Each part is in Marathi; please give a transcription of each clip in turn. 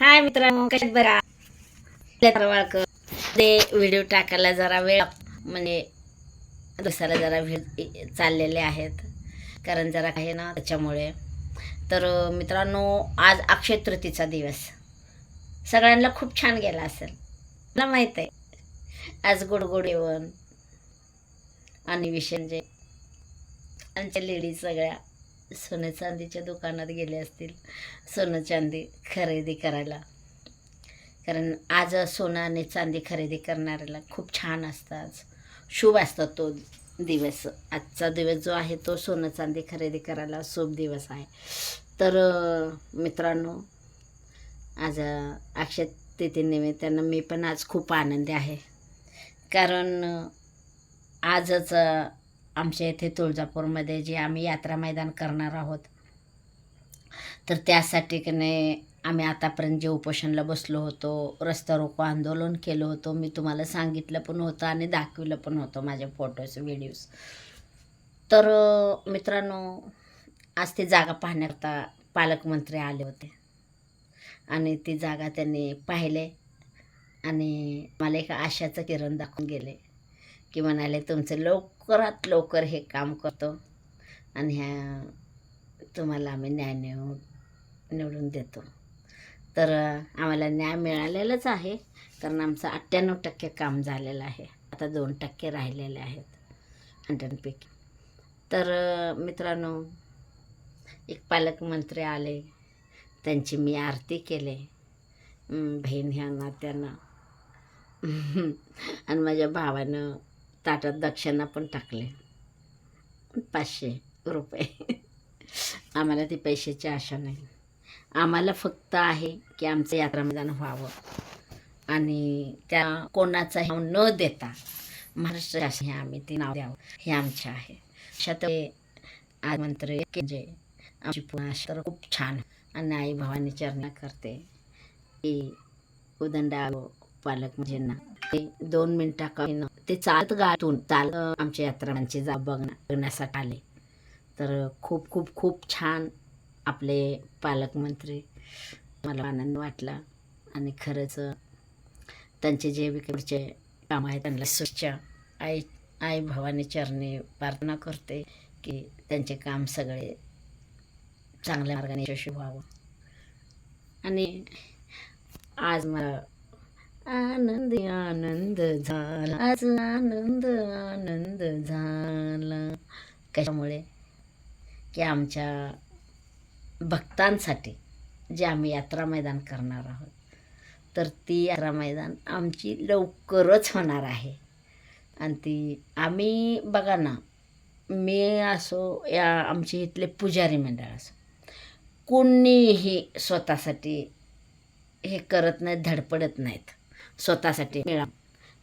हाय मित्रांनो, कशात बघा वाळकर ते व्हिडिओ टाकायला जरा वेळ म्हणजे दुसऱ्याला जरा वेळ चाललेले आहेत, कारण जरा काही ना त्याच्यामुळे. तर मित्रांनो, आज अक्षय तृतीयेचा दिवस सगळ्यांना खूप छान गेला असेल, मला माहित आहे. आज गोडगोड जेवण आणि विषय जे आमच्या लेडीज सगळ्या सोने चांदीच्या दुकानात गेले असतील सोनं चांदी खरेदी करायला, कारण आज सोनं आणि चांदी खरेदी करणाऱ्याला खूप छान असतं. आज शुभ असतो तो दिवस. आजचा दिवस जो आहे तो सोनं चांदी खरेदी करायला शुभ दिवस आहे. तर मित्रांनो, आज अक्षय तृतीयेनिमित्तानं मी पण आज खूप आनंदी आहे, कारण आजच आमच्या इथे तुळजापूरमध्ये जे आम्ही यात्रा मैदान करणार आहोत, तर त्यासाठी की नाही आम्ही आतापर्यंत जे उपोषणला बसलो होतो, रस्ता रोको आंदोलन केलं होतं, मी तुम्हाला सांगितलं पण होतं आणि दाखवलं पण होतं माझे फोटोज व्हिडिओज. तर मित्रांनो, आज ती जागा पाहण्याकरता पालकमंत्री आले होते आणि ती जागा त्यांनी पाहिले आणि मला एक आशाचं किरण दाखवून गेले, की म्हणाले तुमचं लवकरात लवकर हे काम करतो आणि तुम्हाला आम्ही न्याय निवडून देतो. तर आम्हाला न्याय मिळालेलाच आहे, कारण आमचं 98% काम झालेलं आहे. आता 2% राहिलेले आहेत 100पैकी. तर मित्रांनो, एक पालकमंत्री आले, त्यांची मी आरती केले बहीण ह्या नात्यानं आणि माझ्या भावानं ताटात दक्षिणा पण टाकले 500 रुपये. आम्हाला ती पैशाची आशा नाही, आम्हाला फक्त आहे की आमचं यात्रा मैदान व्हावं आणि त्या कोणाचा नाव न देता महाराष्ट्र शासन आम्ही ते नाव द्यावं, हे आमचं आहे. अशात आज मंत्री जे आमची पुन्हा तर खूप छान आणि आई भावानी चरणा करते की उदंडा पालकमंत्र्यांना ते 2 मिनिटानं ते चालत गातून आमच्या यात्रांची जा बघण्यासाठी आले. तर खूप खूप खूप छान आपले पालकमंत्री, मला आनंद वाटला आणि खरंच त्यांचे जे विकडचे काम आहे त्यांना स्वच्छ आई भावानी चरणी प्रार्थना करते की त्यांचे काम सगळे चांगल्या मार्गाने यशस्वी व्हावं. आणि आज मला आनंद आनंद झाला, आज आनंद आनंद झाला. कशामुळे की आमच्या भक्तांसाठी जे आम्ही यात्रा मैदान करणार आहोत, तर ती यात्रा मैदान आमची लवकरच होणार आहे. आणि ती आम्ही बघा ना, मी असो या आमचे इथले पुजारी मंडळ असो, कोणीही स्वतःसाठी हे करत नाहीत, धडपडत नाहीत स्वतःसाठी मिळा.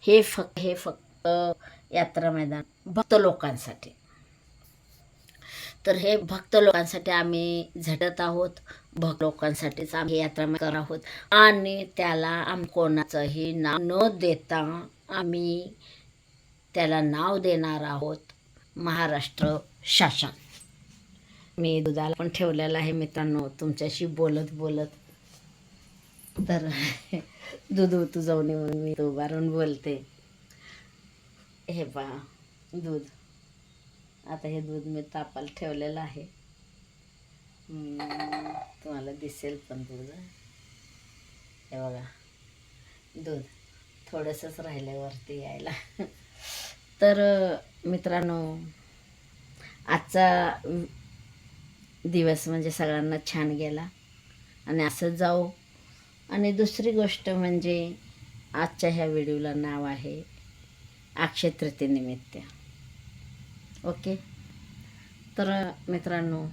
हे फक्त यात्रा मैदान भक्त लोकांसाठी. तर हे भक्त लोकांसाठी आम्ही झटत आहोत, भक्त लोकांसाठीच आम्ही यात्रा करत आहोत आणि त्याला आम्ही कोणाचंही नाव न देता आम्ही त्याला नाव देणार आहोत महाराष्ट्र शासन. मी दुधाला पण ठेवलेलं आहे मित्रांनो, तुमच्याशी बोलत बोलत. तर दूध उतू जाऊन म्हणून मी उभारून बोलते. हे पहा दूध, आता हे दूध मी तापायला ठेवलेलं आहे. तुम्हाला दिसेल पण दूध, हे बघा दूध थोडंसंच राहिल्यावरती यायला. तर मित्रांनो, आजचा दिवस म्हणजे सगळ्यांना छान गेला आणि असं जाऊ. आणि दुसरी गोष्ट म्हणजे आजच्या ह्या व्हिडिओला नाव आहे अक्षय तृतीयेनिमित्त. ओके. तर मित्रांनो,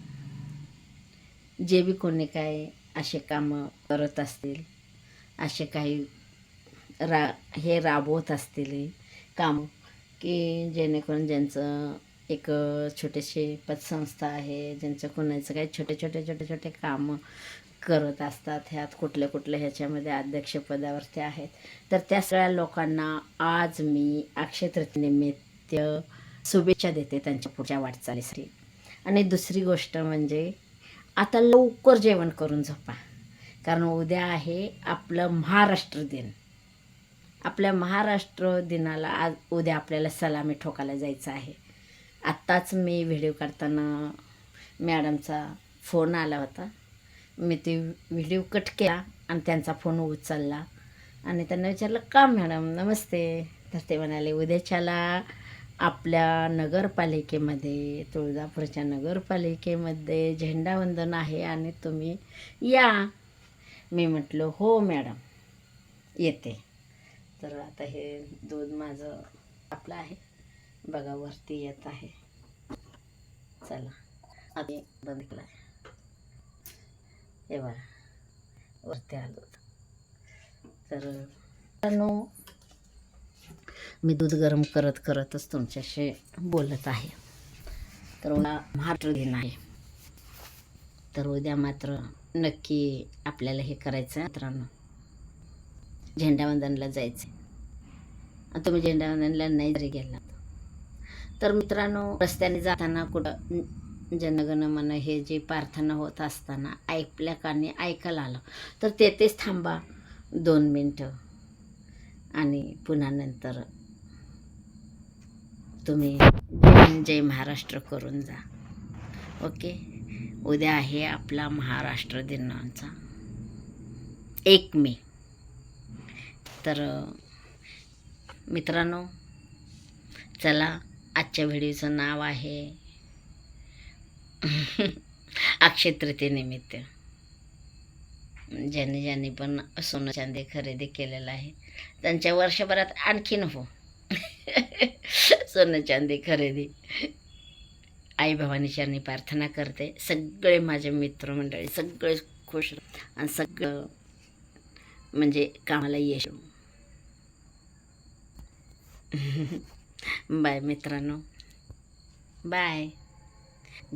जे बी कोणी काय असे कामं करत असतील, असे काही हे राबवत असतील काम, की जेणेकरून ज्यांचं एक छोटेसे पतसंस्था आहे, ज्यांचं कोणाचं काही छोटे छोटे कामं करत असतात, ह्यात कुठल्या ह्याच्यामध्ये अध्यक्षपदावरती आहेत, तर त्या सगळ्या लोकांना आज मी अक्षय तृतीयेनिमित्त शुभेच्छा देते त्यांच्या पुढच्या वाटचालीसाठी. आणि दुसरी गोष्ट म्हणजे आता लवकर जेवण करून झोपा, कारण उद्या आहे आपलं महाराष्ट्र दिन. आपल्या महाराष्ट्र दिनाला आज उद्या आपल्याला सलामी ठोकायला जायचं आहे. आत्ताच मी व्हिडिओ काढताना मॅडमचा फोन आला होता. मी ते व्हिडिओ कट केला आणि त्यांचा फोन उचलला आणि त्यांना विचारलं, का मॅडम नमस्ते. तर ते म्हणाले, उद्याच्याला आपल्या नगरपालिकेमध्ये, तुळजापूरच्या नगरपालिकेमध्ये झेंडावंदन आहे आणि तुम्ही या. मी म्हटलं हो मॅडम येते. तर आता हे दूध माझं आपलं आहे बघा, वरती येत आहे. चला आधी बंद केला आहे, हे बघा वरती आलो. तर मी दूध गरम करत करतच तुमच्याशी बोलत आहे. तर उद्या महाराष्ट्र दिन आहे. तर उद्या मात्र नक्की आपल्याला हे करायचं आहे मित्रांनो, झेंडावंदनला जायचं. आणि तुम्ही झेंडावंदनला नाही जरी गेला तर मित्रांनो, रस्त्याने जाताना कुठं जनगण मन हे जे प्रार्थना होत असताना ऐकल्या कानी ऐकायला आलं तर तेथेच थांबा 2 मिनटं आणि पुन्हा नंतर तुम्ही जय महाराष्ट्र करून जा. ओके. उद्या आहे आपला महाराष्ट्र दिनाचा 1 मे. तर मित्रांनो, चला आजच्या व्हिडिओचं नाव आहे अक्षय तृतीयेनिमित्त. ज्यांनी पण सोनं चांदी खरेदी केलेलं आहे त्यांच्या वर्षभरात आणखीन हो सोनं चांदी खरेदी. आई भवानीचरणी प्रार्थना करते, सगळे माझे मित्रमंडळी सगळे खुश आणि सगळं म्हणजे कामाला यश. बाय मित्रांनो, बाय.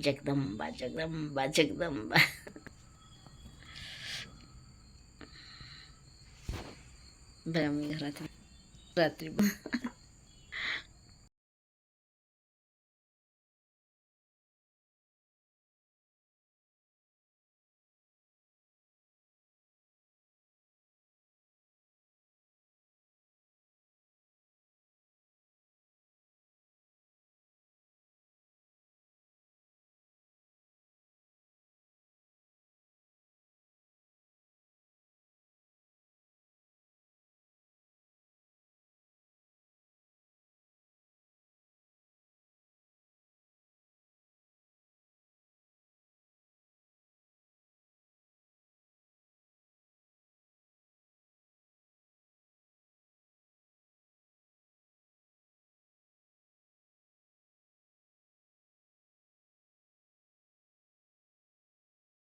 जगदंबा जगदंबा जगदंबा. बरं मी घरात रात्री